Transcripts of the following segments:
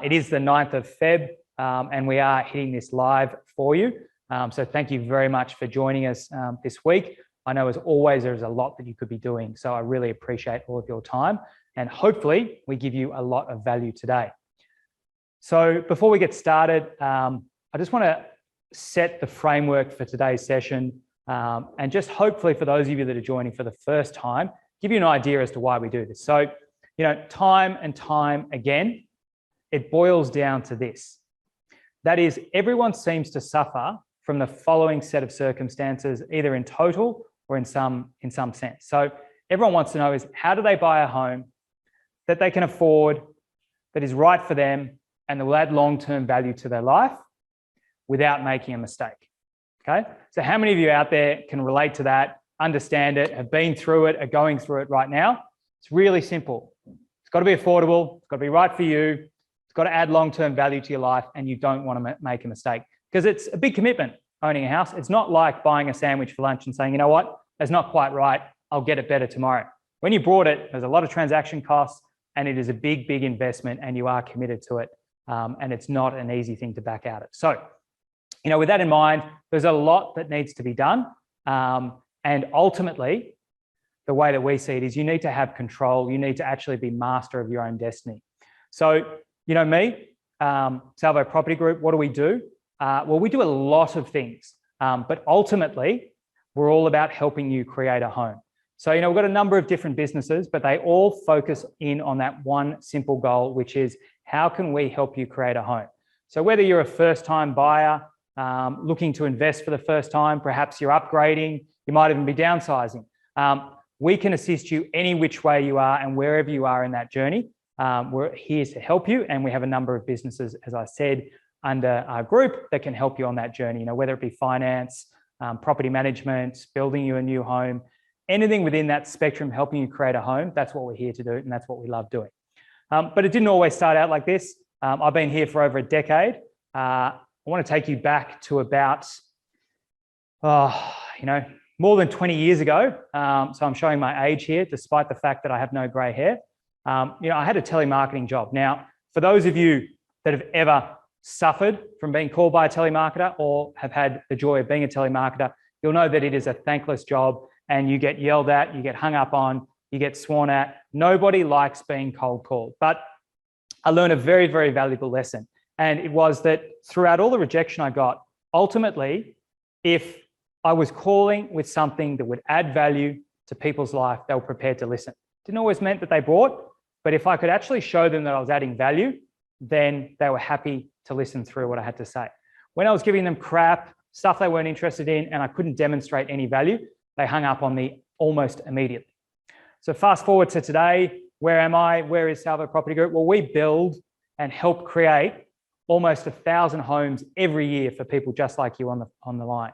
It is the 9th of Feb, and we are hitting this live for you. So thank you very much for joining us this week. I know, as always, there's a lot that you could be doing, so I really appreciate all of your time, and hopefully we give you a lot of value today. So before we get started, I just want to set the framework for today's session, and just hopefully for those of you that are joining for the first time, give you an idea as to why we do this. So, time and time again, it boils down to this. That is, everyone seems to suffer from the following set of circumstances, either in total or in some sense. So everyone wants to know is, how do they buy a home that they can afford, that is right for them, and that will add long-term value to their life without making a mistake? Okay, so how many of you out there can relate to that, understand it, have been through it, are going through it right now? It's really simple. It's got to be affordable, it's got to be right for you, it's got to add long-term value to your life, and you don't want to make a mistake, because it's a big commitment owning a house. It's not like buying a sandwich for lunch and saying, you know what, that's not quite right, I'll get it better tomorrow. When you bought it, there's a lot of transaction costs, and it is a big, big investment, and you are committed to it, and it's not an easy thing to back out of. So, with that in mind, there's a lot that needs to be done, and ultimately, the way that we see it is you need to have control. You need to actually be master of your own destiny. So, me, Salvo Property Group, what do we do? Well, we do a lot of things, but ultimately, we're all about helping you create a home. So, we've got a number of different businesses, but they all focus in on that one simple goal, which is, how can we help you create a home? So whether you're a first-time buyer, looking to invest for the first time, perhaps you're upgrading, you might even be downsizing. We can assist you any which way you are and wherever you are in that journey. We're here to help you, and we have a number of businesses, as I said, under our group that can help you on that journey, whether it be finance, property management, building you a new home, anything within that spectrum helping you create a home. That's what we're here to do, and that's what we love doing. But it didn't always start out like this. I've been here for over a decade. I want to take you back to about, more than 20 years ago. So I'm showing my age here, despite the fact that I have no grey hair. I had a telemarketing job. Now, for those of you that have ever suffered from being called by a telemarketer or have had the joy of being a telemarketer, you'll know that it is a thankless job, and you get yelled at, you get hung up on, you get sworn at. Nobody likes being cold called. But I learned a very, very valuable lesson. And it was that throughout all the rejection I got, ultimately, if I was calling with something that would add value to people's life, they were prepared to listen. Didn't always mean that they bought, but if I could actually show them that I was adding value, then they were happy to listen through what I had to say. When I was giving them crap, stuff they weren't interested in, and I couldn't demonstrate any value, they hung up on me almost immediately. So fast forward to today, where am I? Where is Salvo Property Group? Well, we build and help create almost 1,000 homes every year for people just like you on the line.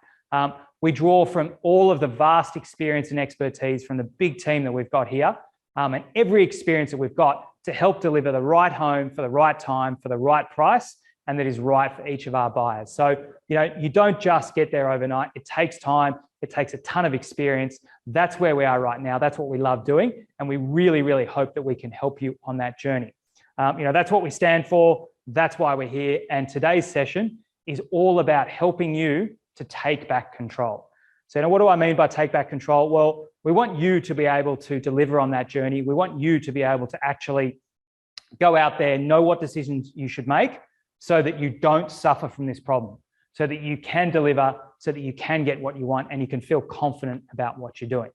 We draw from all of the vast experience and expertise from the big team that we've got here, and every experience that we've got to help deliver the right home for the right time, for the right price, and that is right for each of our buyers. So, you don't just get there overnight. It takes time. It takes a ton of experience. That's where we are right now. That's what we love doing. And we really, really hope that we can help you on that journey. That's what we stand for. That's why we're here. And today's session is all about helping you to take back control. So, what do I mean by take back control? Well, we want you to be able to deliver on that journey. We want you to be able to actually go out there, know what decisions you should make so that you don't suffer from this problem, so that you can deliver, so that you can get what you want, and you can feel confident about what you're doing.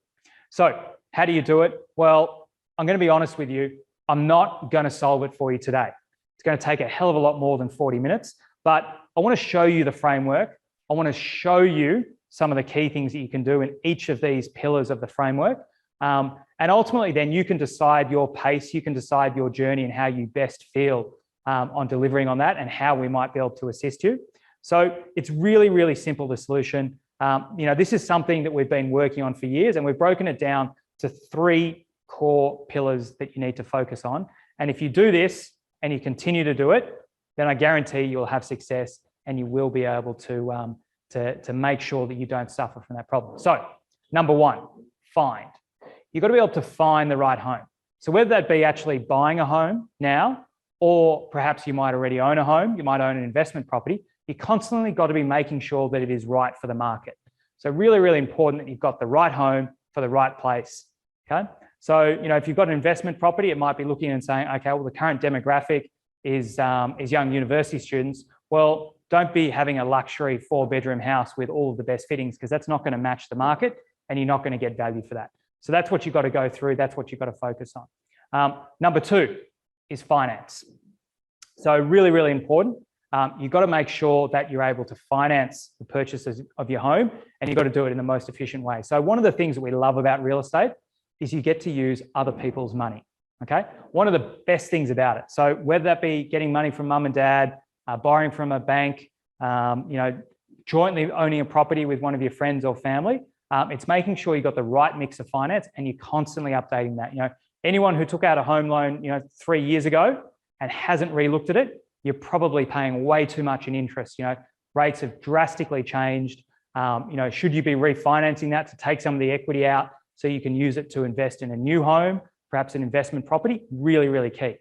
So how do you do it? Well, I'm going to be honest with you. I'm not going to solve it for you today. It's going to take a hell of a lot more than 40 minutes, but I want to show you the framework. I want to show you some of the key things that you can do in each of these pillars of the framework. And ultimately, then you can decide your pace, you can decide your journey and how you best feel on delivering on that and how we might be able to assist you. So it's really, really simple, the solution. This is something that we've been working on for years, and we've broken it down to 3 core pillars that you need to focus on. And if you do this and you continue to do it, then I guarantee you'll have success and you will be able to make sure that you don't suffer from that problem. So number 1, find. You've got to be able to find the right home. So whether that be actually buying a home now or perhaps you might already own a home, you might own an investment property, you constantly got to be making sure that it is right for the market. So really, really important that you've got the right home for the right place, okay? So, if you've got an investment property, it might be looking and saying, okay, well, the current demographic is young university students. Well, don't be having a luxury 4-bedroom house with all of the best fittings, because that's not going to match the market and you're not going to get value for that. So that's what you've got to go through. That's what you've got to focus on. Number 2 is finance. So really, really important. You've got to make sure that you're able to finance the purchases of your home, and you've got to do it in the most efficient way. So one of the things that we love about real estate is you get to use other people's money, okay? One of the best things about it. So whether that be getting money from mum and dad, borrowing from a bank, jointly owning a property with one of your friends or family, it's making sure you've got the right mix of finance and you're constantly updating that. Anyone who took out a home loan, 3 years ago and hasn't re-looked at it, you're probably paying way too much in interest. Rates have drastically changed. Should you be refinancing that to take some of the equity out so you can use it to invest in a new home, perhaps an investment property? Really, really key.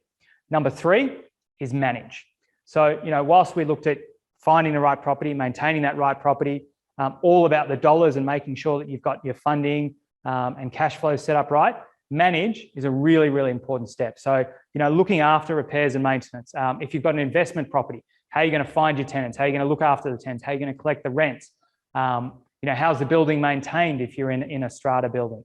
Number 3 is manage. So, whilst we looked at finding the right property, maintaining that right property, all about the dollars and making sure that you've got your funding and cash flow set up right, manage is a really, really important step. So, looking after repairs and maintenance. If you've got an investment property, how are you going to find your tenants? How are you going to look after the tenants? How are you going to collect the rents? How's the building maintained if you're in a strata building?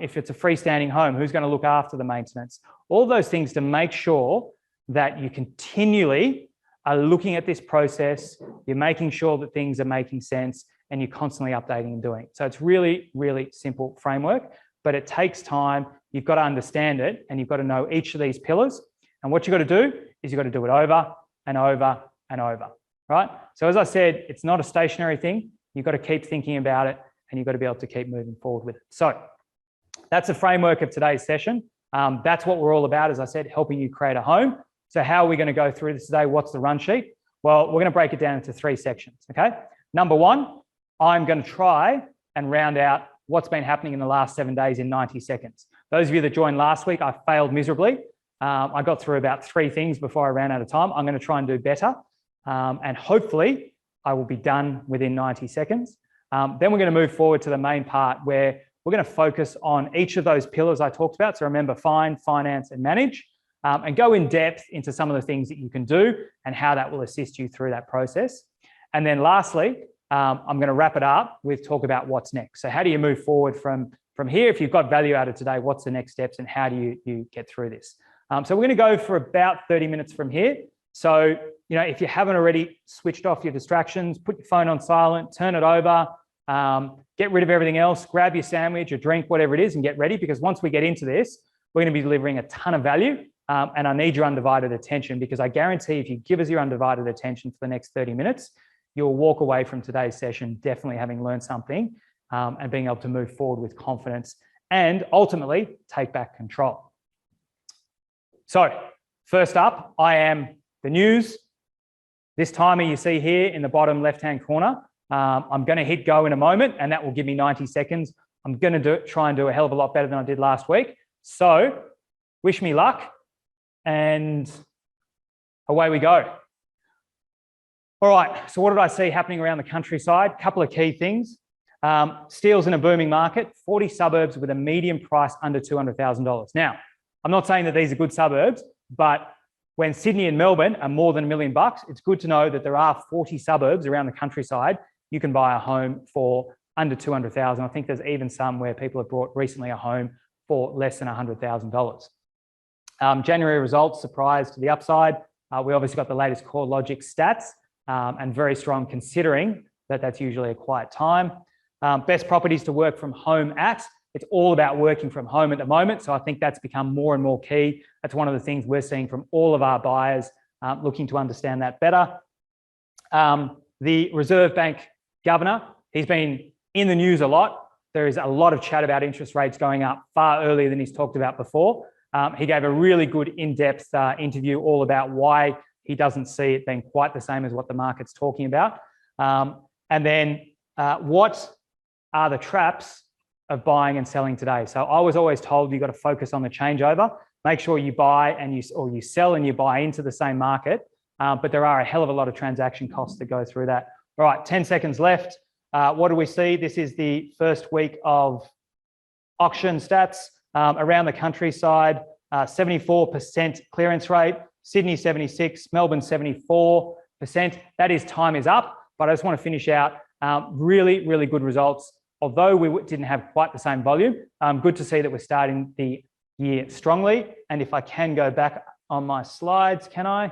If it's a freestanding home, who's going to look after the maintenance? All those things to make sure that you continually are looking at this process, you're making sure that things are making sense, and you're constantly updating and doing. So it's really, really simple framework, but it takes time. You've got to understand it, and you've got to know each of these pillars. And what you've got to do is you've got to do it over and over and over, right? So as I said, it's not a stationary thing. You've got to keep thinking about it, and you've got to be able to keep moving forward with it. So that's the framework of today's session. That's what we're all about, as I said, helping you create a home. So how are we going to go through this today? What's the run sheet? Well, we're going to break it down into 3 sections, okay? Number 1, I'm going to try and round out what's been happening in the last 7 days in 90 seconds. Those of you that joined last week, I failed miserably. I got through about 3 things before I ran out of time. I'm going to try and do better. And hopefully I will be done within 90 seconds. Then we're going to move forward to the main part where we're going to focus on each of those pillars I talked about. So remember, find, finance, and manage, and go in depth into some of the things that you can do and how that will assist you through that process. And then lastly, I'm going to wrap it up with talk about what's next. So how do you move forward from here? If you've got value out of today, what's the next steps and how do you get through this? So we're going to go for about 30 minutes from here. So, if you haven't already switched off your distractions, put your phone on silent, turn it over, get rid of everything else, grab your sandwich or drink, whatever it is, and get ready, because once we get into this, we're going to be delivering a ton of value. And I need your undivided attention, because I guarantee if you give us your undivided attention for the next 30 minutes, you'll walk away from today's session definitely having learned something and being able to move forward with confidence and ultimately take back control. So first up, I am the news. This timer you see here in the bottom left-hand corner, I'm going to hit go in a moment, and that will give me 90 seconds. I'm going to try and do a hell of a lot better than I did last week. So wish me luck, and away we go. All right, so what did I see happening around the countryside? A couple of key things. Steel's in a booming market, 40 suburbs with a median price under $200,000. Now, I'm not saying that these are good suburbs, but when Sydney and Melbourne are more than $1 million, it's good to know that there are 40 suburbs around the countryside you can buy a home for under $200,000. I think there's even some where people have bought recently a home for less than $100,000. January results surprised to the upside. We obviously got the latest CoreLogic stats and very strong, considering that that's usually a quiet time. Best properties to work from home at. It's all about working from home at the moment. So I think that's become more and more key. That's one of the things we're seeing from all of our buyers looking to understand that better. The Reserve Bank governor, he's been in the news a lot. There is a lot of chat about interest rates going up far earlier than he's talked about before. He gave a really good in-depth interview all about why he doesn't see it being quite the same as what the market's talking about. And then what are the traps of buying and selling today? So I was always told you've got to focus on the changeover. make sure you buy and you sell and you buy into the same market. But there are a hell of a lot of transaction costs that go through that. All right, 10 seconds left. What do we see? This is the first week of auction stats around the countryside. 74% clearance rate, Sydney 76, Melbourne 74%. That is time is up, but I just want to finish out really, really good results. Although we didn't have quite the same volume, good to see that we're starting the year strongly. And if I can go back on my slides, can I?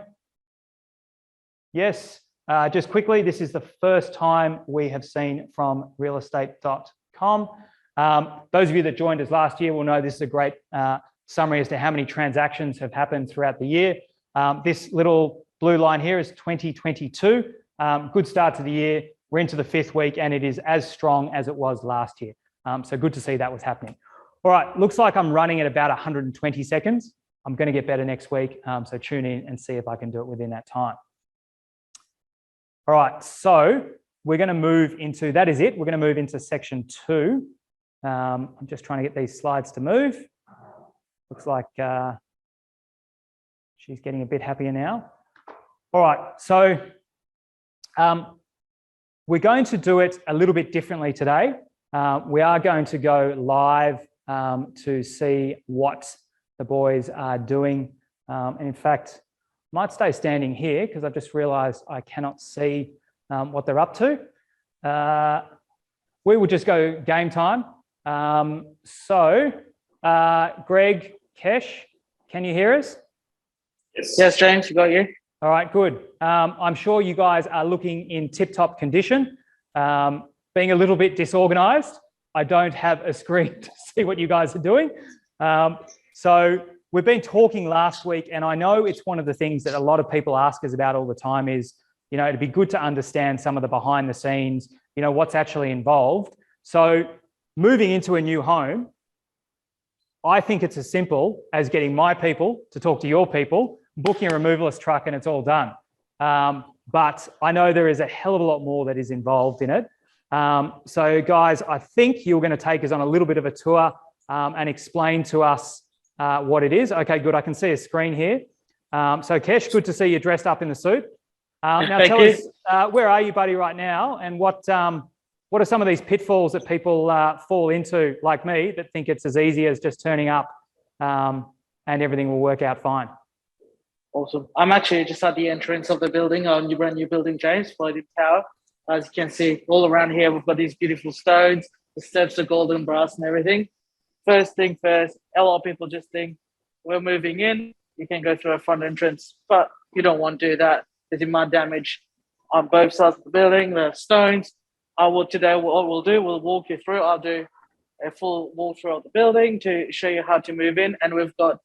Yes, just quickly, this is the first time we have seen from realestate.com. Those of you that joined us last year will know this is a great summary as to how many transactions have happened throughout the year. This little blue line here is 2022. Good start to the year. We're into the 5th week and it is as strong as it was last year. So good to see that was happening. All right, looks like I'm running at about 120 seconds. I'm going to get better next week. So tune in and see if I can do it within that time. All right, so we're going to move into, that is it. We're going to move into section 2. I'm just trying to get these slides to move. Looks like she's getting a bit happier now. All right, so we're going to do it a little bit differently today. We are going to go live to see what the boys are doing. And in fact, might stay standing here because I've just realised I cannot see what they're up to. We will just go game time. Greg, Kesh, can you hear us? Yes, James, we got you. All right, good. I'm sure you guys are looking in tip-top condition. Being a little bit disorganised, I don't have a screen to see what you guys are doing. So we've been talking last week, and I know it's one of the things that a lot of people ask us about all the time is, you know, it'd be good to understand some of the behind the scenes, you know, what's actually involved. So moving into a new home, I think it's as simple as getting my people to talk to your people, booking a removalist truck, and it's all done. But I know there is a hell of a lot more that is involved in it. So guys, I think you're going to take us on a little bit of a tour and explain to us what it is. Okay, good. I can see a screen here. So Kesh, good to see you dressed up in the suit. Now tell us, where are you, buddy, right now? And what are some of these pitfalls that people fall into, like me, that think it's as easy as just turning up and everything will work out fine? Awesome. I'm actually just at the entrance of the building, our brand new building, James, Floating Tower. As you can see, all around here, we've got these beautiful stones, the steps are golden brass and everything. First thing first, a lot of people just think we're moving in, you can go through a front entrance, but you don't want to do that because you might damage on both sides of the building, the stones. Today, what we'll do, we'll walk you through. I'll do a full walkthrough of the building to show you how to move in. And we've got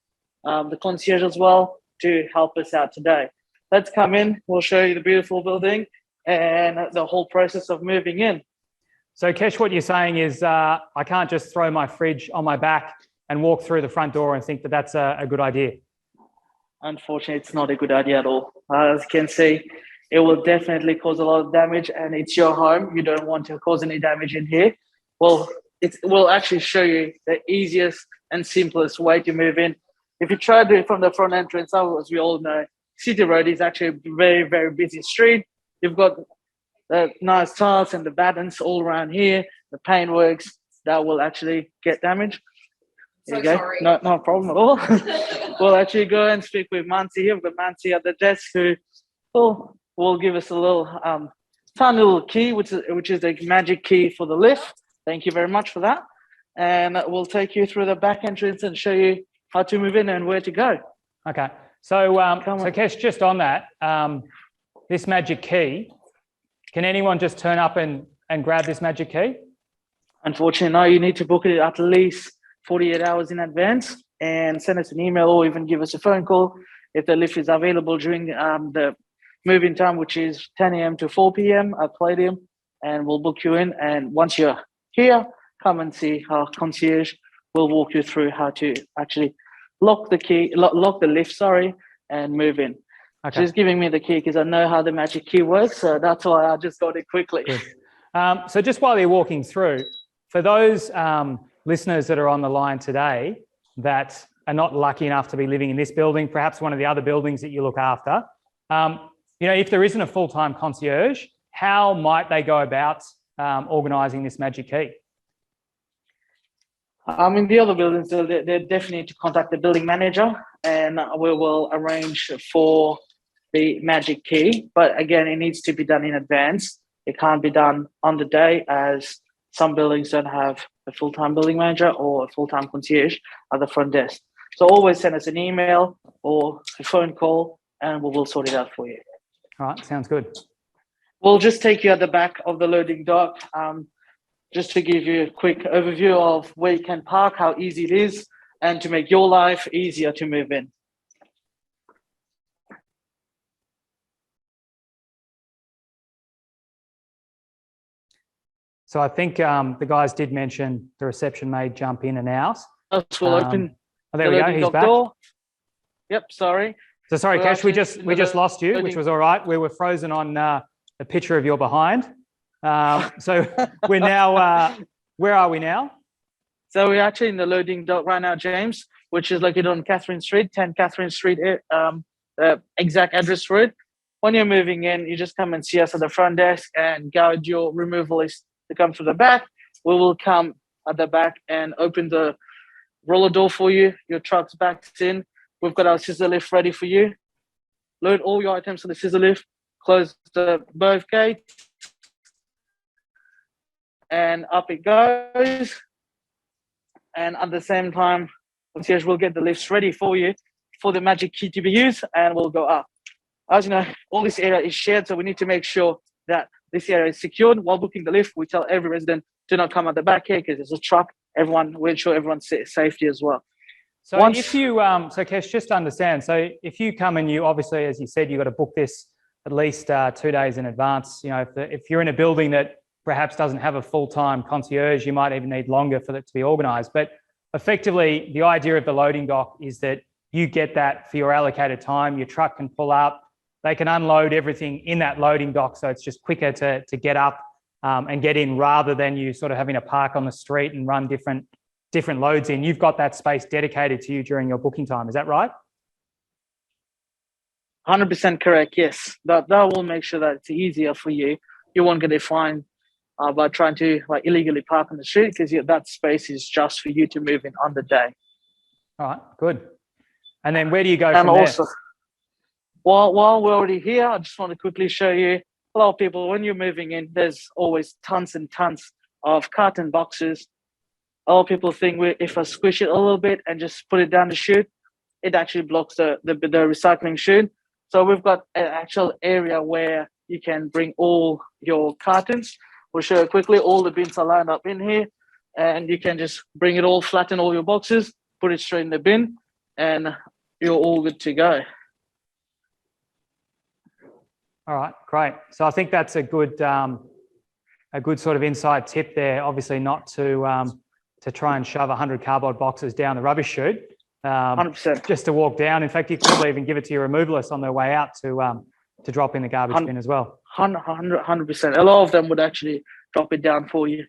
the concierge as well to help us out today. Let's come in. We'll show you the beautiful building and the whole process of moving in. So Kesh, what you're saying is I can't just throw my fridge on my back and walk through the front door and think that that's a good idea. Unfortunately, it's not a good idea at all. As you can see, it will definitely cause a lot of damage, and it's your home. You don't want to cause any damage in here. Well, we'll actually show you the easiest and simplest way to move in. If you try to do it from the front entrance, as we all know, City Road is actually a very, very busy street. You've got the nice tiles and the battens all around here, the paintworks that will actually get damaged. There you go. Sorry. No problem at all. We'll actually go and speak with Mansi here. We've got Mansi at the desk who will give us a little tiny little key, which is the magic key for the lift. Thank you very much for that. And we'll take you through the back entrance and show you how to move in and where to go. Okay. So, Kesh, just on that, this magic key, can anyone just turn up and grab this magic key? Unfortunately, no, you need to book it at least 48 hours in advance and send us an email or even give us a phone call if the lift is available during the moving time, which is 10 a.m. to 4 p.m. at Palladium, and we'll book you in. And once you're here, come and see our concierge. We'll walk you through how to actually lock the lift, and move in. Okay. She's giving me the key because I know how the magic key works, so that's why I just got it quickly. So just while you're walking through, for those listeners that are on the line today that are not lucky enough to be living in this building, perhaps one of the other buildings that you look after, if there isn't a full-time concierge, how might they go about organising this magic key? In the other buildings, they definitely need to contact the building manager, and we will arrange for the magic key. But again, it needs to be done in advance. It can't be done on the day, as some buildings don't have a full-time building manager or a full-time concierge at the front desk. So always send us an email or a phone call, and we will sort it out for you. All right, sounds good. We'll just take you at the back of the loading dock, just to give you a quick overview of where you can park, how easy it is, and to make your life easier to move in. So I think the guys did mention the reception may jump in and out. We'll open there we go, he's back. Door. Yep, sorry. So sorry, Kesh, we just lost you, which was all right. We were frozen on a picture of your behind. So we're now, where are we now? So we're actually in the loading dock right now, James, which is located on Catherine Street, 10 Catherine Street, exact address for it. When you're moving in, you just come and see us at the front desk and guide your removalist to come to the back. We will come at the back and open the roller door for you. Your truck's backed in. We've got our scissor lift ready for you. Load all your items to the scissor lift. Close both gates. And up it goes. And at the same time, concierge will get the lifts ready for you for the magic key to be used, and we'll go up. As you know, all this area is shared, so we need to make sure that this area is secured. While booking the lift, we tell every resident, do not come at the back here because there's a truck. We ensure everyone's safety as well. So if you, so Kesh, just to understand, so if you come and you obviously, as you said, you've got to book this at least 2 days in advance. You know, if you're in a building that perhaps doesn't have a full-time concierge, you might even need longer for it to be organised. But effectively, the idea of the loading dock is that you get that for your allocated time. Your truck can pull up, they can unload everything in that loading dock, so it's just quicker to get up and get in, rather than you sort of having to park on the street and run different loads in. You've got that space dedicated to you during your booking time. Is that right? 100% correct, yes. That will make sure that it's easier for you. You won't get a fine by trying to illegally park on the street, because that space is just for you to move in on the day. All right, good. And then where do you go from also, there? While we're already here, I just want to quickly show you, a lot of people, when you're moving in, there's always tons and tons of carton boxes. A lot of people think if I squish it a little bit and just put it down the chute, it actually blocks the recycling chute. So we've got an actual area where you can bring all your cartons. We'll show you quickly. All the bins are lined up in here, and you can just bring it all, flatten all your boxes, put it straight in the bin, and you're all good to go. All right, great. So I think that's a good sort of inside tip there. Obviously, not to try and shove 100 cardboard boxes down the rubbish chute. 100%. Just to walk down. In fact, you could probably even give it to your removalists on their way out to drop in the garbage bin as well. 100%. A lot of them would actually drop it down for you.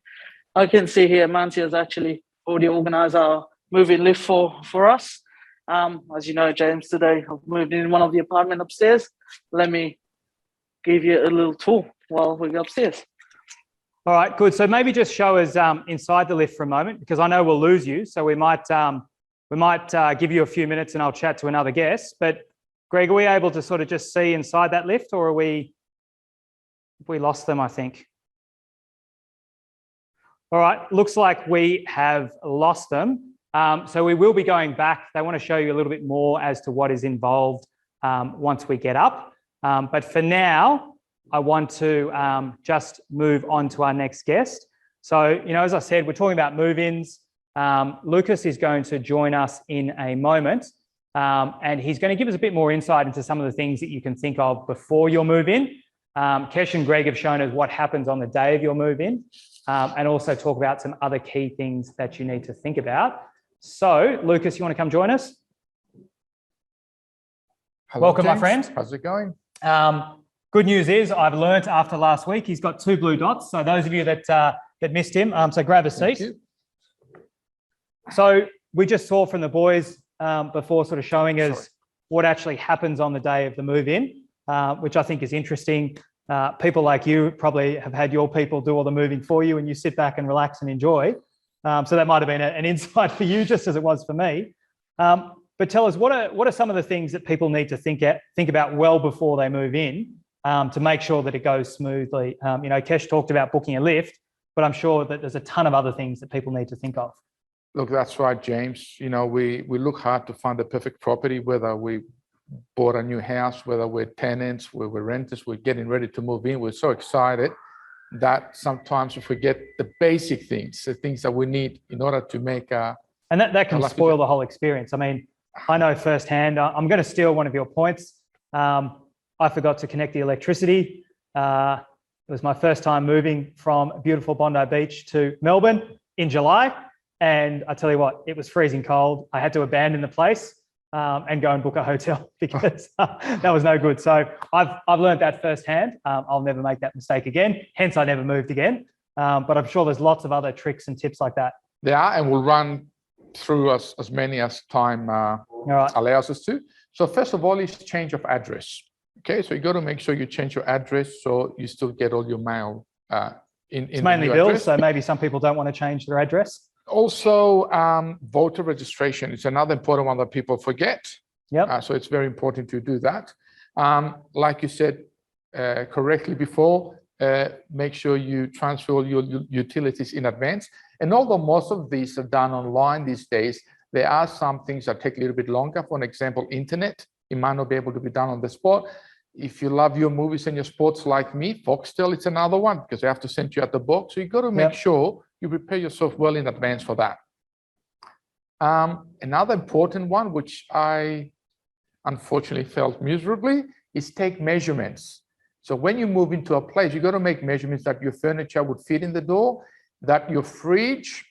I can see here, Mansi has actually already organised our moving lift for us. As you know, James, today I've moved in one of the apartment upstairs. Let me give you a little tour while we go upstairs. All right, good. So maybe just show us inside the lift for a moment, because I know we'll lose you. So we might give you a few minutes and I'll chat to another guest. But Greg, are we able to sort of just see inside that lift, or we lost them, I think? All right, looks like we have lost them. So we will be going back. They want to show you a little bit more as to what is involved once we get up. But for now, I want to just move on to our next guest. So, as I said, we're talking about move-ins. Lucas is going to join us in a moment, and he's going to give us a bit more insight into some of the things that you can think of before your move-in. Kesh and Greg have shown us what happens on the day of your move-in, and also talk about some other key things that you need to think about. So, Lucas, you want to come join us? Hello, welcome, James. my friend. How's it going? Good news is I've learnt after last week he's got 2 blue dots. So those of you that missed him, so grab a seat. Thank you. So we just saw from the boys before sort of showing us what actually happens on the day of the move in, which I think is interesting. People like you probably have had your people do all the moving for you and you sit back and relax and enjoy. So that might have been an insight for you, just as it was for me. But tell us, what are some of the things that people need to think about well before they move in to make sure that it goes smoothly? Kesh talked about booking a lift, but I'm sure that there's a ton of other things that people need to think of. Look, that's right, James. We look hard to find the perfect property, whether we bought a new house, whether we're tenants, we're renters, we're getting ready to move in. We're so excited that sometimes we forget the basic things, the things that we need in order to make and that can spoil the whole experience. I mean, I know firsthand. I'm going to steal one of your points. I forgot to connect the electricity. It was my first time moving from beautiful Bondi Beach to Melbourne in July. And I tell you what, it was freezing cold. I had to abandon the place and go and book a hotel because that was no good. So I've learned that firsthand. I'll never make that mistake again. Hence, I never moved again. But I'm sure there's lots of other tricks and tips like that. There are, and we'll run through as many as time allows us to. So first of all is change of address. Okay, so you got to make sure you change your address so you still get all your mail it's mainly bills, address. So maybe some people don't want to change their address. Also, voter registration is another important one that people forget. Yep. So it's very important to do that. Like you said correctly before, make sure you transfer all your utilities in advance. And although most of these are done online these days, there are some things that take a little bit longer. For example, internet, it might not be able to be done on the spot. If you love your movies and your sports like me, Foxtel, it's another one because they have to send you out the box. So you got to make sure you prepare yourself well in advance for that. Another important one, which I unfortunately felt miserably, is take measurements. So when you move into a place, you got to make measurements that your furniture would fit in the door, that your fridge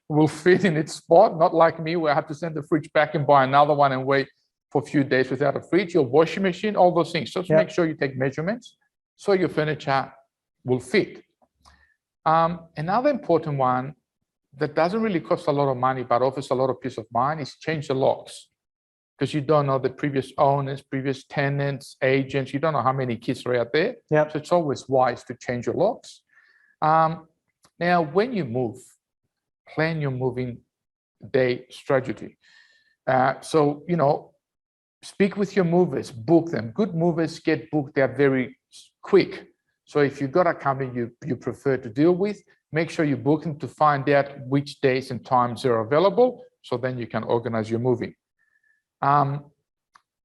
will fit in its spot, not like me where I have to send the fridge back and buy another one and wait for a few days without a fridge, your washing machine, all those things. So make sure you take measurements so your furniture will fit. Another important one that doesn't really cost a lot of money but offers a lot of peace of mind is change the locks, because you don't know the previous owners, previous tenants, agents. You don't know how many kids are out there. So it's always wise to change your locks. Now, when you move, plan your moving day strategy. So, speak with your movers, book them. Good movers get booked, they're very quick. So if you've got a company you prefer to deal with, make sure you book them to find out which days and times they're available, so then you can organize your moving.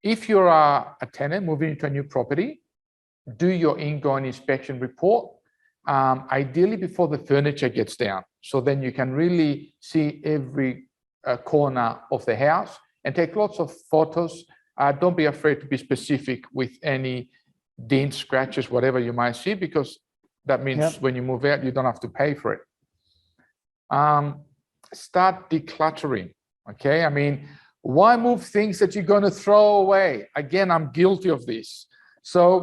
If you're a tenant moving into a new property, do your ingoing inspection report, ideally before the furniture gets down. So then you can really see every corner of the house and take lots of photos. Don't be afraid to be specific with any dents, scratches, whatever you might see, because that means when you move out, you don't have to pay for it. Start decluttering, okay? I mean, why move things that you're going to throw away? Again, I'm guilty of this. So,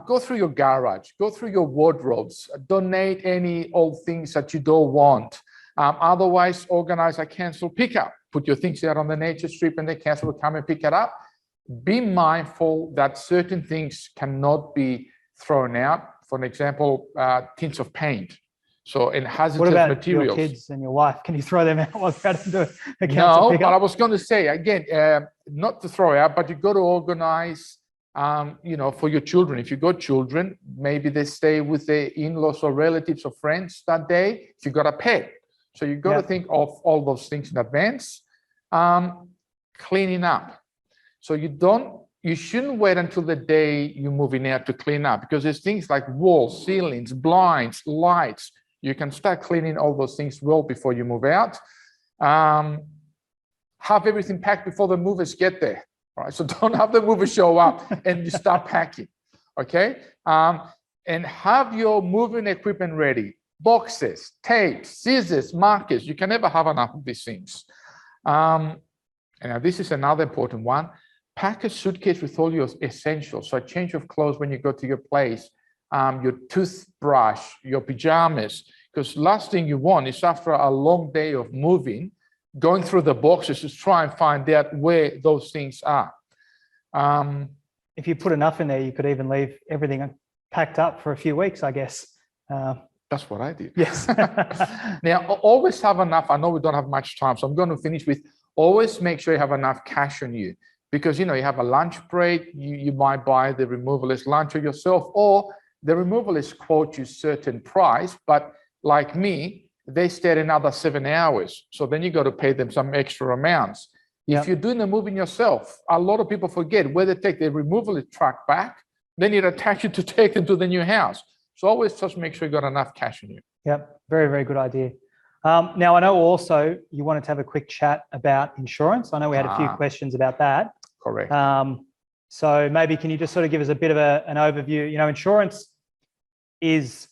go through your garage, go through your wardrobes, donate any old things that you don't want. Otherwise, organize a cancel pickup. Put your things out on the nature strip and the cancel will come and pick it up. Be mindful that certain things cannot be thrown out. For example, tins of paint. So in hazardous what about materials. Your kids and your wife? Can you throw them out while you're out to do a cancel pickup? But I was going to say, again, not to throw out, but you've got to organize, for your children. If you've got children, maybe they stay with their in-laws or relatives or friends that day. If you've got a pet. So you've got to think of all those things in advance. Cleaning up. So you shouldn't wait until the day you're moving out to clean up, because there's things like walls, ceilings, blinds, lights. You can start cleaning all those things well before you move out. Have everything packed before the movers get there. All right, so don't have the movers show up and you start packing. Okay, and have your moving equipment ready. Boxes, tape, scissors, markers. You can never have enough of these things. And now this is another important one. Pack a suitcase with all your essentials. So a change of clothes when you go to your place, your toothbrush, your pajamas, because last thing you want is after a long day of moving going through the boxes to try and find out where those things are. If you put enough in there, you could even leave everything packed up for a few weeks, I guess. That's what I did. Yes. Now, always have enough. I know we don't have much time, so I'm going to finish with always make sure you have enough cash on you, because you have a lunch break. You might buy the removalist lunch or yourself, or the removalist quote you certain price, but like me, they stayed another 7 hours. So then you got to pay them some extra amounts. Yep. If you're doing the moving yourself, a lot of people forget where they take the removalist truck back, then it attach you to take them to the new house. So always just make sure you got enough cash on you. Yep, very, very good idea. Now, I know also you wanted to have a quick chat about insurance. I know we had a few questions about that. Correct. So maybe can you just sort of give us a bit of an overview? Insurance is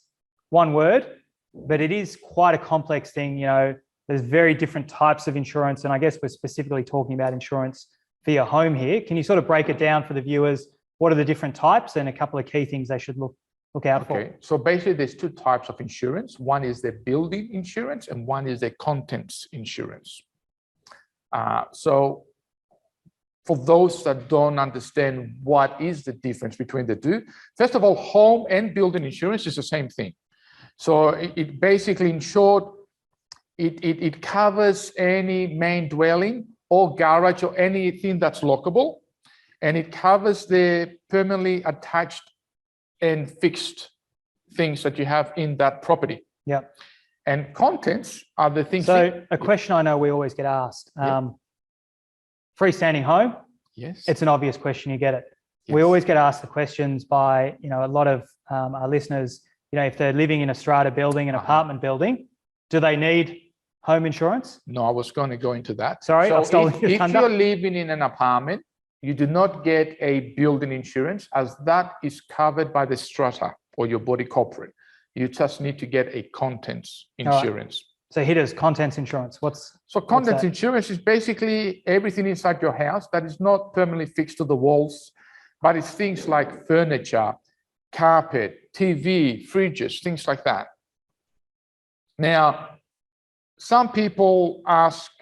one word, but it is quite a complex thing. There's very different types of insurance, and I guess we're specifically talking about insurance for your home here. Can you sort of break it down for the viewers? What are the different types and a couple of key things they should look out for? Okay, so basically there's two types of insurance. One is the building insurance and one is the contents insurance. So for those that don't understand what is the difference between the two, first of all, home and building insurance is the same thing. So it basically, in short, it covers any main dwelling or garage or anything that's lockable, and it covers the permanently attached and fixed things that you have in that property. Yeah. And contents are the things. So a question I know we always get asked, freestanding home. Yes. It's an obvious question, you get it. Yes. We always get asked the questions by, a lot of our listeners, if they're living in a strata building, an apartment building, do they need home insurance? No, I was going to go into that. Sorry, so I've stolen your if thunder. you're living in an apartment, you do not get a building insurance, as that is covered by the strata or your body corporate. You just need to get a contents insurance. So hitters, contents insurance. So contents that? insurance is basically everything inside your house that is not permanently fixed to the walls, but it's things like furniture, carpet, TV, fridges, things like that. Now, some people ask,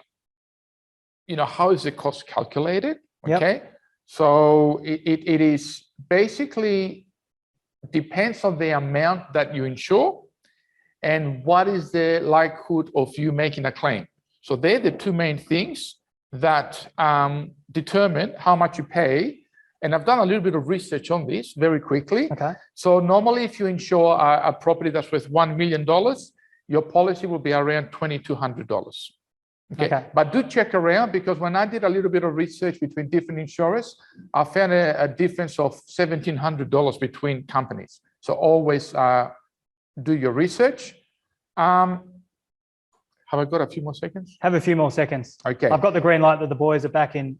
how is the cost calculated? Okay, Yep. so it is basically depends on the amount that you insure and what is the likelihood of you making a claim. So they're the two main things that determine how much you pay. And I've done a little bit of research on this very quickly. Okay. So normally if you insure a property that's worth $1 million, your policy will be around $2,200. Okay. But do check around, because when I did a little bit of research between different insurers, I found a difference of $1,700 between companies. So always do your research. Have I got a few more seconds? Have a few more seconds. Okay. I've got the green light that the boys are back in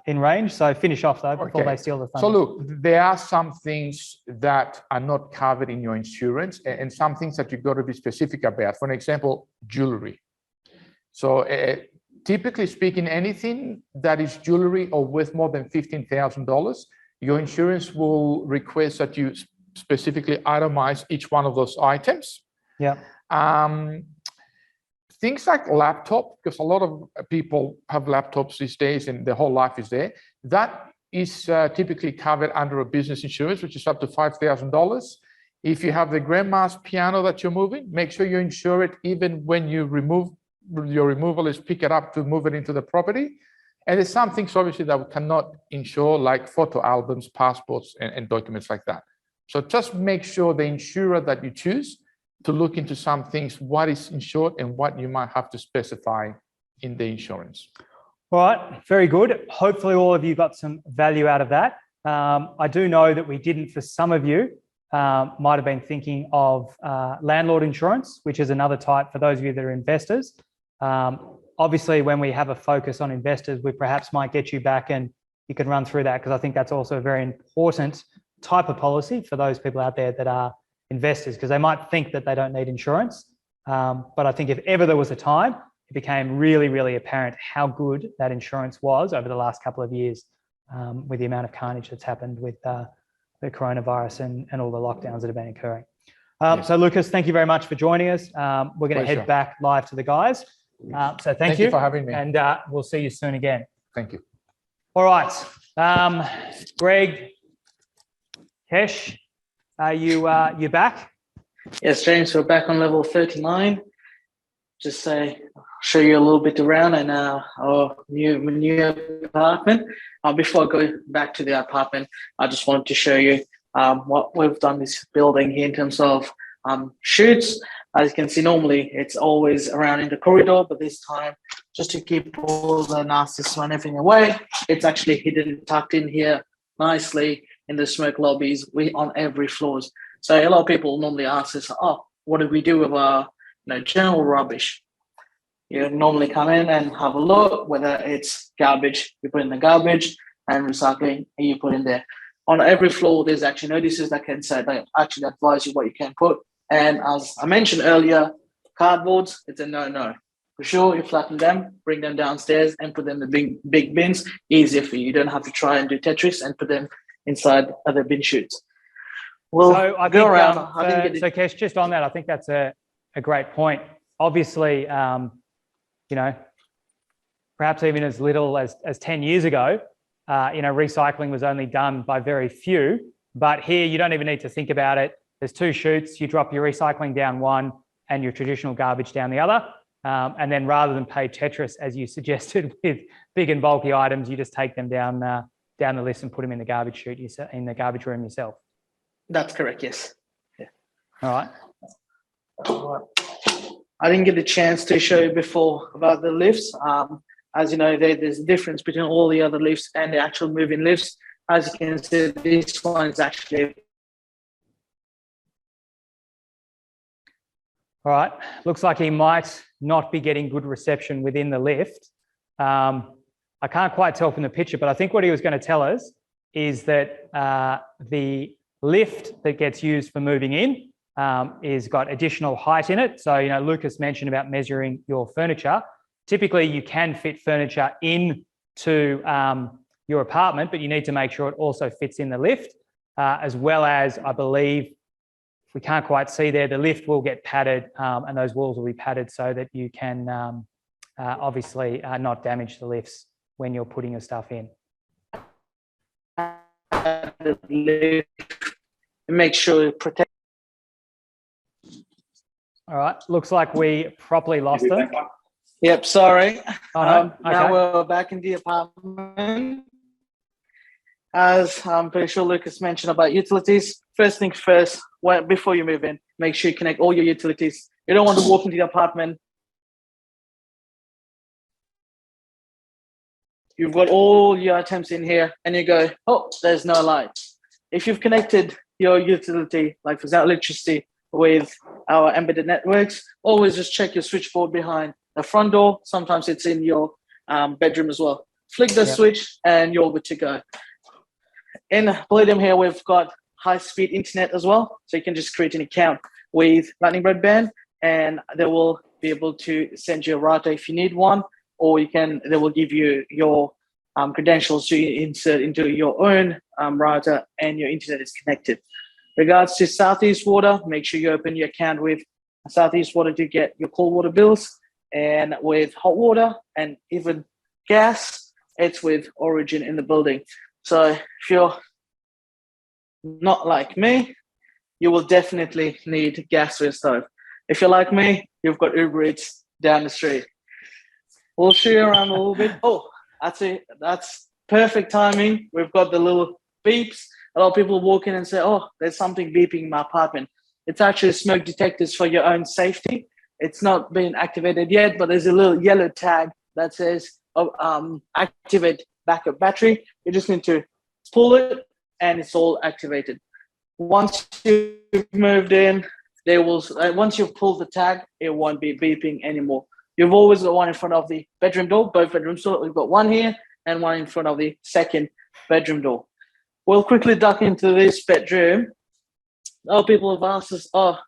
range. So finish off though before they steal the thunder. So look, there are some things that are not covered in your insurance, and some things that you've got to be specific about. For example, jewelry. So typically speaking, anything that is jewelry or worth more than $15,000, your insurance will request that you specifically itemize each one of those items. Yeah. Things like laptop, because a lot of people have laptops these days and their whole life is there. That is typically covered under a business insurance, which is up to $5,000. If you have the grandma's piano that you're moving, make sure you insure it even when you remove your removalist, pick it up to move it into the property. And there's some things obviously that we cannot insure, like photo albums, passports, and documents like that. So just make sure the insurer that you choose to look into some things, what is insured and what you might have to specify in the insurance. All right, very good. Hopefully all of you got some value out of that. I do know that we didn't, for some of you, might have been thinking of landlord insurance, which is another type for those of you that are investors. Obviously, when we have a focus on investors, we perhaps might get you back and you can run through that, because I think that's also a very important type of policy for those people out there that are investors, because they might think that they don't need insurance. But I think if ever there was a time, it became really, really apparent how good that insurance was over the last couple of years, with the amount of carnage that's happened with the coronavirus and all the lockdowns that have been occurring. So Lucas, thank you very much for joining us. We're going to head back live to the guys. So thank Thank you. you for having me. And we'll see you soon again. Thank you. All right. Greg, Kesh, are you back? Yes, James, we're back on level 39. Just show you a little bit around and our new apartment. Before I go back to the apartment, I just wanted to show you what we've done this building here in terms of shoots. As you can see, normally it's always around in the corridor, but this time, just to keep all the nasty smell and everything away, it's actually hidden, tucked in here nicely in the smoke lobbies. We on every floors. So a lot of people normally ask us, "Oh, what do we do with our general rubbish?" You normally come in and have a look, whether it's garbage, you put in the garbage, and recycling, you put in there. On every floor, there's actually notices that can say, they actually advise you what you can put. And as I mentioned earlier, cardboards, it's a no-no. For sure, you flatten them, bring them downstairs and put them in the big bins. Easier for you. You don't have to try and do Tetris and put them inside other bin chutes. Well, So I go think, around. so Kesh, just on that, I think that's a great point. Obviously, perhaps even as little as 10 years ago, recycling was only done by very few. But here, you don't even need to think about it. There's two chutes. You drop your recycling down one and your traditional garbage down the other. And then rather than pay Tetris, as you suggested, with big and bulky items, you just take them down the list and put them in the garbage chute in the garbage room yourself. That's correct, yes. Yeah. All right. I didn't get the chance to show you before about the lifts. As you know, there's a difference between all the other lifts and the actual moving lifts. As you can see, this one is actually... All right. Looks like he might not be getting good reception within the lift. I can't quite tell from the picture, but I think what he was going to tell us is that the lift that gets used for moving in is got additional height in it. So, Lucas mentioned about measuring your furniture. Typically, you can fit furniture into your apartment, but you need to make sure it also fits in the lift, as well as, I believe, we can't quite see there, the lift will get padded and those walls will be padded so that you can obviously not damage the lifts when you're putting your stuff in. The lift, make sure it protects. All right, looks like we properly lost them. Yep, sorry. Oh, no? Okay. Now we're back in the apartment. As I'm pretty sure Lucas mentioned about utilities, first things first, before you move in, make sure you connect all your utilities. You don't want to walk into the apartment. You've got all your items in here and you go, oh, there's no light. If you've connected your utility, like for example, electricity, with our embedded networks, always just check your switchboard behind the front door. Sometimes it's in your bedroom as well. Flick the switch and you're good to go. In Palladium here, we've got high-speed internet as well. So you can just create an account with Lightning Broadband and they will be able to send you a router if you need one, or they will give you your credentials to insert into your own router and your internet is connected. Regards to Southeast Water, make sure you open your account with Southeast Water to get your cold water bills, and with hot water and even gas, it's with Origin in the building. So if you're not like me, you will definitely need gas for your stove. If you're like me, you've got Uber Eats down the street. We'll show you around a little bit. Oh, that's it. That's perfect timing. We've got the little beeps. A lot of people walk in and say, oh, there's something beeping in my apartment. It's actually smoke detectors for your own safety. It's not been activated yet, but there's a little yellow tag that says activate backup battery. You just need to pull it and it's all activated. Once you've moved in, once you've pulled the tag, it won't be beeping anymore. You've always got one in front of the bedroom door, both bedrooms. So we've got one here and one in front of the second bedroom door. We'll quickly duck into this bedroom. A lot of people have asked us, oh,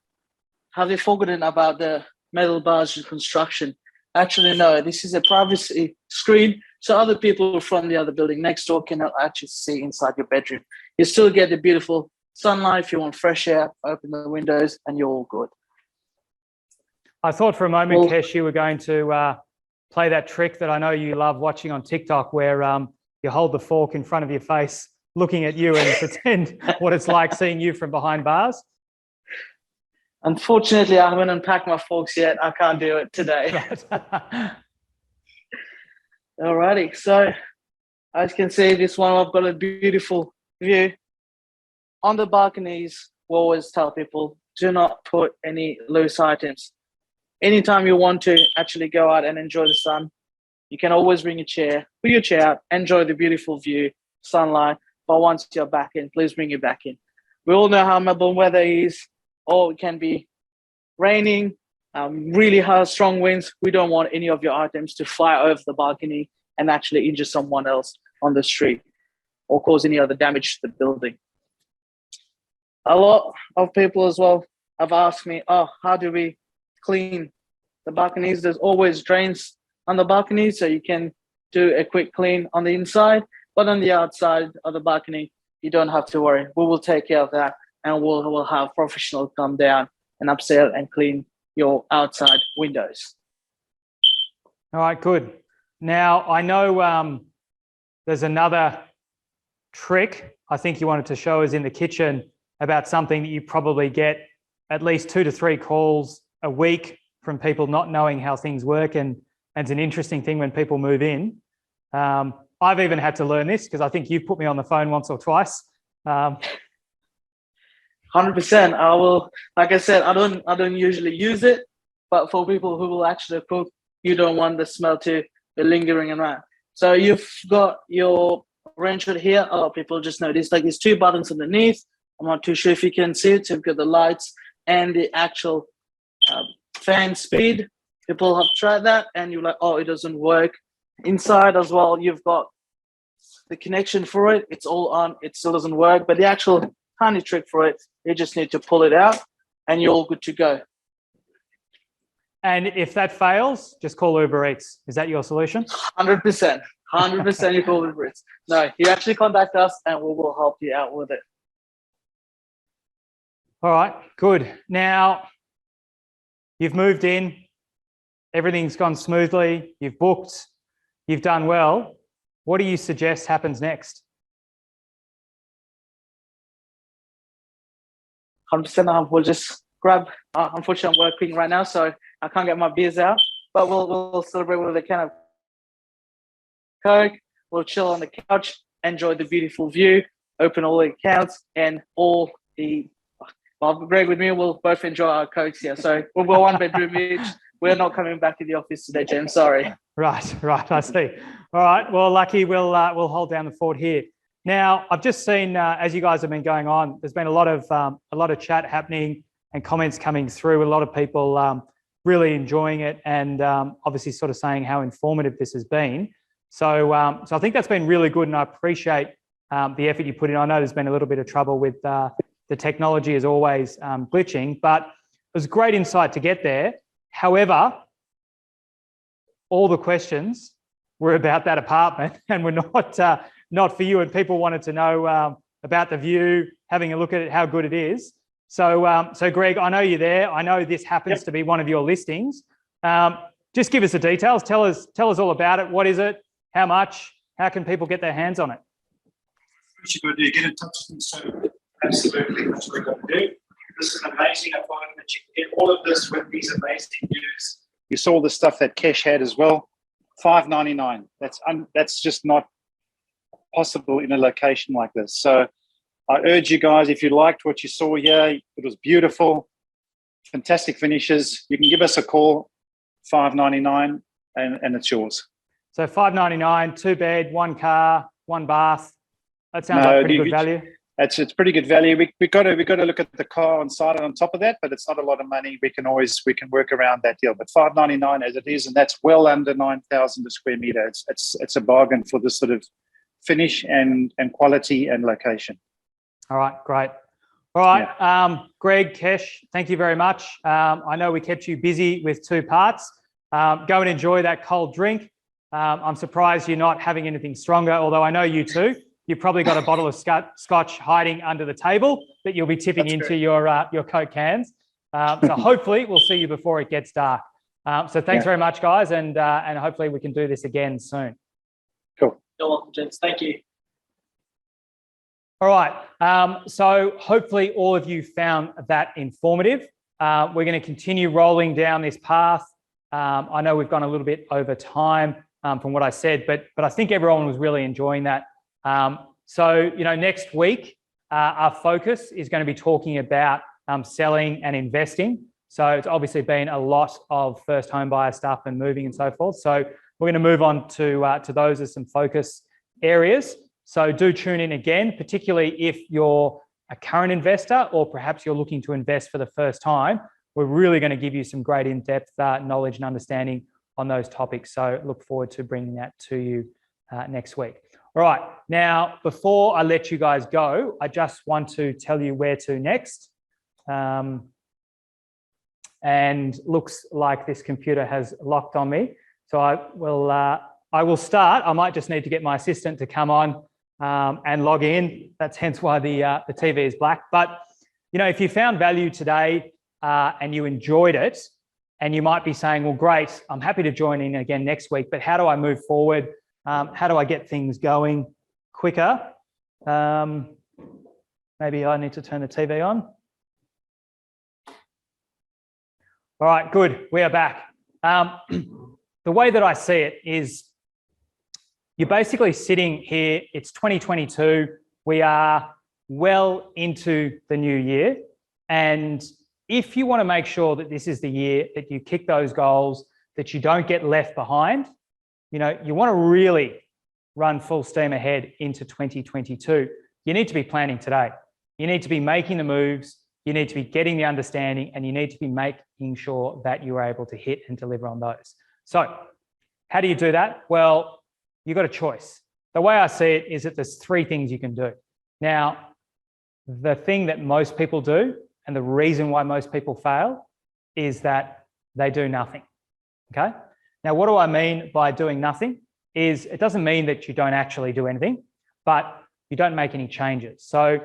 have they forgotten about the metal bars construction? Actually, no, this is a privacy screen, so other people from the other building next door cannot actually see inside your bedroom. You still get the beautiful sunlight. If you want fresh air, open the windows and you're all good. I thought for a moment, Kesh, you were going to play that trick that I know you love watching on TikTok, where you hold the fork in front of your face, looking at you, and pretend what it's like seeing you from behind bars? Unfortunately, I haven't unpacked my forks yet. I can't do it today. Right. Alrighty, so as you can see, this one I've got a beautiful view. On the balconies, we always tell people, do not put any loose items. Anytime you want to actually go out and enjoy the sun, you can always bring a chair, put your chair out, enjoy the beautiful view, sunlight. But once you're back in, please bring it back in. We all know how Melbourne weather is, or it can be raining, really hard, strong winds. We don't want any of your items to fly over the balcony and actually injure someone else on the street or cause any other damage to the building. A lot of people as well have asked me, oh, how do we clean the balconies? There's always drains on the balcony, so you can do a quick clean on the inside, but on the outside of the balcony, you don't have to worry. We will take care of that, and we'll have professionals come down and upsell and clean your outside windows. All right, good. Now, I know there's another trick I think you wanted to show us in the kitchen about something that you probably get at least 2 to 3 calls a week from people not knowing how things work, and it's an interesting thing when people move in. I've even had to learn this because I think you've put me on the phone once or twice. 100%. I will, like I said, I don't usually use it, but for people who will actually cook, you don't want the smell to be lingering around. So you've got your range hood here. A lot of people just notice like there's 2 buttons underneath. I'm not too sure if you can see it. So you've got the lights and the actual fan speed. People have tried that and you're like, oh, it doesn't work. Inside as well, you've got the connection for it. It's all on. It still doesn't work. But the actual tiny trick for it, you just need to pull it out and you're all good to go. And if that fails, just call Uber Eats. Is that your solution? 100%. 100% you call Uber Eats. No, you actually contact us and we will help you out with it. All right, good. Now, you've moved in, everything's gone smoothly, you've booked, you've done well. What do you suggest happens next? 100%. We'll just grab, unfortunately I'm working right now, so I can't get my beers out, but we'll celebrate with a can of Coke. We'll chill on the couch, enjoy the beautiful view, open all the accounts and all the, well, Greg with me, we'll both enjoy our Cokes here. So we'll go 1 bedroom each. We're not coming back to the office today, James. Sorry. Right, I see. All right, well, lucky we'll hold down the fort here. Now, I've just seen, as you guys have been going on, there's been a lot of chat happening and comments coming through. A lot of people really enjoying it and obviously sort of saying how informative this has been. So I think that's been really good, and I appreciate the effort you put in. I know there's been a little bit of trouble with the technology is always glitching, but it was great insight to get there. However, all the questions were about that apartment and were not for you, and people wanted to know about the view, having a look at it, how good it is. So Greg, I know you're there. I know this happens to be one of your listings. Just give us the details. Tell us all about it. What is it? How much? How can people get their hands on it? What you got to do, get in touch with them. So absolutely, that's what we've got to do. This is an amazing apartment that you can get all of this with these amazing views. You saw the stuff that Kesh had as well. $5.99. That's just not possible in a location like this. So I urge you guys, if you liked what you saw here, it was beautiful, fantastic finishes. You can give us a call, $5.99, and it's yours. So $5.99, 2 bed, 1 car, 1 bath. That sounds like pretty good value. It's pretty good value. We got to look at the car on site and on top of that, but it's not a lot of money. We can work around that deal. But $5.99 as it is, and that's well under 9,000 a square meter. It's a bargain for this sort of finish and quality and location. All right, great. All right, yeah. Greg, Kesh, thank you very much. I know we kept you busy with 2 parts. Go and enjoy that cold drink. I'm surprised you're not having anything stronger, although I know you too. You've probably got a bottle of scotch hiding under the table that you'll be tipping into your Coke cans. So hopefully we'll see you before it gets dark. So thanks very much, guys, and hopefully we can do this again soon. You're welcome, James. Thank you. All right. So hopefully all of you found that informative. We're going to continue rolling down this path. I know we've gone a little bit over time from what I said, but I think everyone was really enjoying that. So, next week, our focus is going to be talking about selling and investing. So it's obviously been a lot of first home buyer stuff and moving and so forth. So we're going to move on to those as some focus areas. So do tune in again, particularly if you're a current investor or perhaps you're looking to invest for the first time. We're really going to give you some great in-depth knowledge and understanding on those topics. So look forward to bringing that to you next week. All right. Now, before I let you guys go, I just want to tell you where to next. And looks like this computer has locked on me. So I will start. I might just need to get my assistant to come on and log in. That's hence why the TV is black. But, if you found value today and you enjoyed it, and you might be saying, well, great, I'm happy to join in again next week, but how do I move forward? How do I get things going quicker? Maybe I need to turn the TV on. All right, good. We are back. The way that I see it is you're basically sitting here. It's 2022. We are well into the new year. And if you want to make sure that this is the year that you kick those goals, that you don't get left behind, you want to really run full steam ahead into 2022. You need to be planning today. You need to be making the moves. You need to be getting the understanding, and you need to be making sure that you're able to hit and deliver on those. So how do you do that? Well, you've got a choice. The way I see it is that there's three things you can do. Now, the thing that most people do, and the reason why most people fail, is that they do nothing, okay? Now, what do I mean by doing nothing? Is it doesn't mean that you don't actually do anything, but you don't make any changes. So,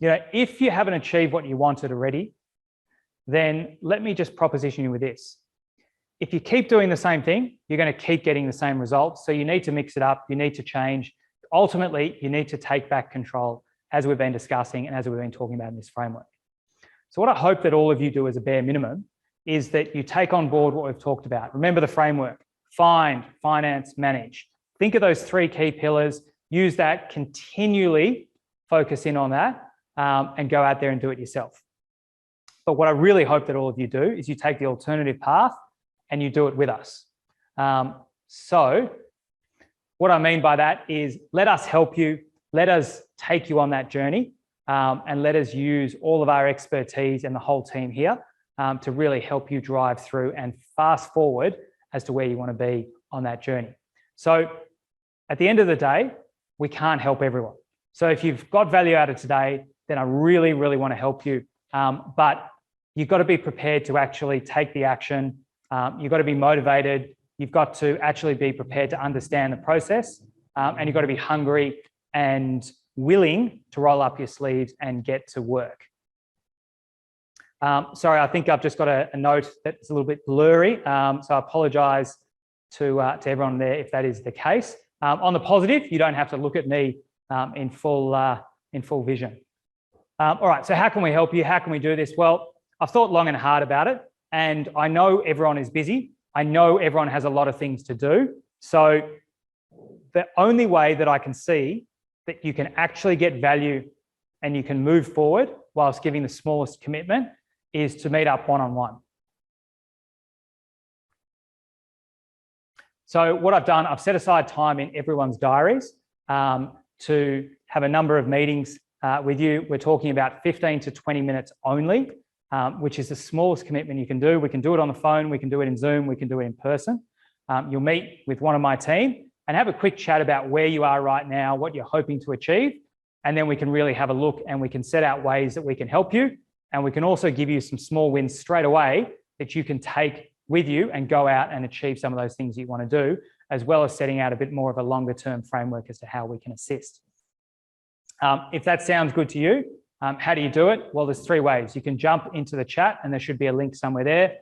if you haven't achieved what you wanted already, then let me just proposition you with this. If you keep doing the same thing, you're going to keep getting the same results. So you need to mix it up. You need to change. Ultimately, you need to take back control, as we've been discussing and as we've been talking about in this framework. So what I hope that all of you do as a bare minimum is that you take on board what we've talked about. Remember the framework: find, finance, manage. Think of those three key pillars. Use that, continually focus in on that, and go out there and do it yourself. But what I really hope that all of you do is you take the alternative path and you do it with us. So what I mean by that is let us help you, let us take you on that journey, and let us use all of our expertise and the whole team here to really help you drive through and fast forward as to where you want to be on that journey. So at the end of the day, we can't help everyone. So if you've got value out of today, then I really, really want to help you. But you've got to be prepared to actually take the action. You've got to be motivated. You've got to actually be prepared to understand the process. And you've got to be hungry and willing to roll up your sleeves and get to work. Sorry, I think I've just got a note that's a little bit blurry. So I apologise to everyone there if that is the case. On the positive, you don't have to look at me in full vision. All right, so how can we help you? How can we do this? Well, I've thought long and hard about it, and I know everyone is busy. I know everyone has a lot of things to do. So the only way that I can see that you can actually get value and you can move forward whilst giving the smallest commitment is to meet up one-on-one. So what I've done, I've set aside time in everyone's diaries to have a number of meetings with you. We're talking about 15 to 20 minutes only, which is the smallest commitment you can do. We can do it on the phone, we can do it in Zoom, we can do it in person. You'll meet with one of my team and have a quick chat about where you are right now, what you're hoping to achieve, and then we can really have a look and we can set out ways that we can help you, and we can also give you some small wins straight away that you can take with you and go out and achieve some of those things you want to do, as well as setting out a bit more of a longer term framework as to how we can assist. If that sounds good to you, how do you do it? Well, there's three ways. You can jump into the chat and there should be a link somewhere there.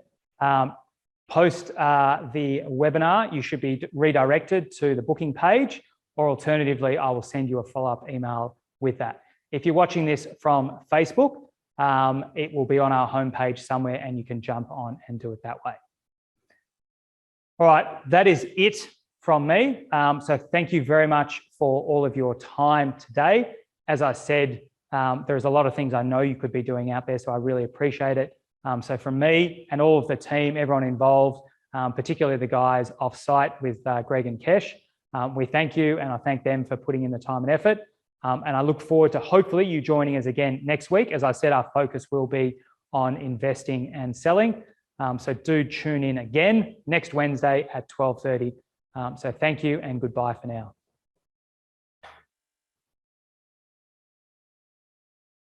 post the webinar, you should be redirected to the booking page, or alternatively, I will send you a follow-up email with that. If you're watching this from Facebook, it will be on our homepage somewhere and you can jump on and do it that way. All right, that is it from me. So thank you very much for all of your time today. As I said, there's a lot of things I know you could be doing out there, so I really appreciate it. So from me and all of the team, everyone involved, particularly the guys off-site with Greg and Kesh, we thank you, and I thank them for putting in the time and effort. And I look forward to hopefully you joining us again next week. As I said, our focus will be on investing and selling. So do tune in again next Wednesday at 12:30. So thank you and goodbye for now.